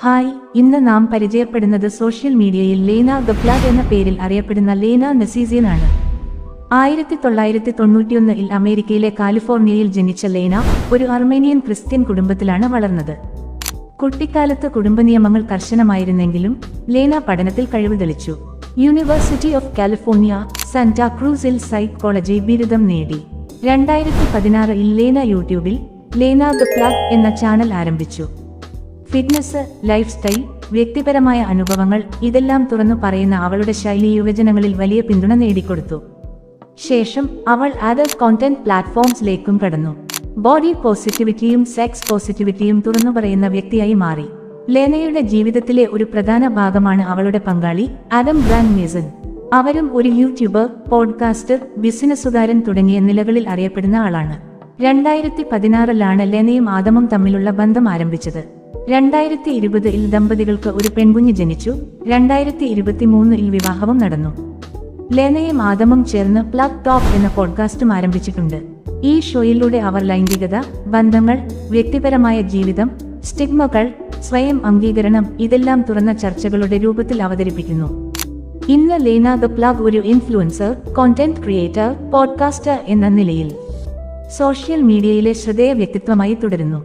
Hi, ഇന്ന് നാം പരിചയപ്പെടുന്നത് സോഷ്യൽ മീഡിയയിൽ ലേന ഗപ്ലാഗ് എന്ന പേരിൽ അറിയപ്പെടുന്ന ലേന നസീസിയൻ ആണ്. 1991-ൽ അമേരിക്കയിലെ കാലിഫോർണിയയിൽ ജനിച്ച ലേന ഒരു അർമേനിയൻ ക്രിസ്ത്യൻ കുടുംബത്തിലാണ് വളർന്നത്. കുട്ടിക്കാലത്ത് കുടുംബനിയമങ്ങൾ കർശനമായിരുന്നെങ്കിലും ലേന പഠനത്തിൽ കഴിവ് തെളിച്ചു. യൂണിവേഴ്സിറ്റി ഓഫ് കാലിഫോർണിയ സാന്റാ ക്രൂസിൽ സൈക്കോളജി ബിരുദം നേടി. 2016-ൽ ലേന യൂട്യൂബിൽ ലേന ഗപ്ലാഗ് എന്ന ചാനൽ ആരംഭിച്ചു. ഫിറ്റ്നസ്, ലൈഫ് സ്റ്റൈൽ, വ്യക്തിപരമായ അനുഭവങ്ങൾ ഇതെല്ലാം തുറന്നു പറയുന്ന അവളുടെ ശൈലി യുവജനങ്ങളിൽ വലിയ പിന്തുണ നേടിക്കൊടുത്തു. ശേഷം അവൾ അതർ കോണ്ടന്റ് പ്ലാറ്റ്ഫോംസിലേക്കും കടന്നു. ബോഡി പോസിറ്റിവിറ്റിയും സെക്സ് പോസിറ്റിവിറ്റിയും തുറന്നു പറയുന്ന വ്യക്തിയായി മാറി. ലേനയുടെ ജീവിതത്തിലെ ഒരു പ്രധാന ഭാഗമാണ് അവളുടെ പങ്കാളി ആദം ബ്രാൻഡ് മേസൺ. അവരും ഒരു യൂട്യൂബർ, പോഡ്കാസ്റ്റർ, ബിസിനസ്സുകാരൻ തുടങ്ങിയ നിലകളിൽ അറിയപ്പെടുന്ന ആളാണ്. 2016-ലാണ് ലേനയും ആദമും തമ്മിലുള്ള ബന്ധം ആരംഭിച്ചത്. 2020-ൽ ദമ്പതികൾക്ക് ഒരു പെൺകുഞ്ഞ് ജനിച്ചു. 2023-ൽ വിവാഹവും നടന്നു. ലേനയും ആദമും ചേർന്ന് പ്ലഗ് ടോക്ക് എന്ന പോഡ്കാസ്റ്റും ആരംഭിച്ചിട്ടുണ്ട്. ഈ ഷോയിലൂടെ അവർ ലൈംഗികത, ബന്ധങ്ങൾ, വ്യക്തിപരമായ ജീവിതം, സ്റ്റിഗ്മകൾ, സ്വയം അംഗീകരണം ഇതെല്ലാം തുറന്ന ചർച്ചകളുടെ രൂപത്തിൽ അവതരിപ്പിക്കുന്നു. ഇന്ന് ലേന ഗപ്ലാഗ് ഒരു ഇൻഫ്ലുവൻസർ, കോണ്ടന്റ് ക്രിയേറ്റർ, പോഡ്കാസ്റ്റർ എന്ന നിലയിൽ സോഷ്യൽ മീഡിയയിലെ ശ്രദ്ധേയ വ്യക്തിത്വമായി തുടരുന്നു.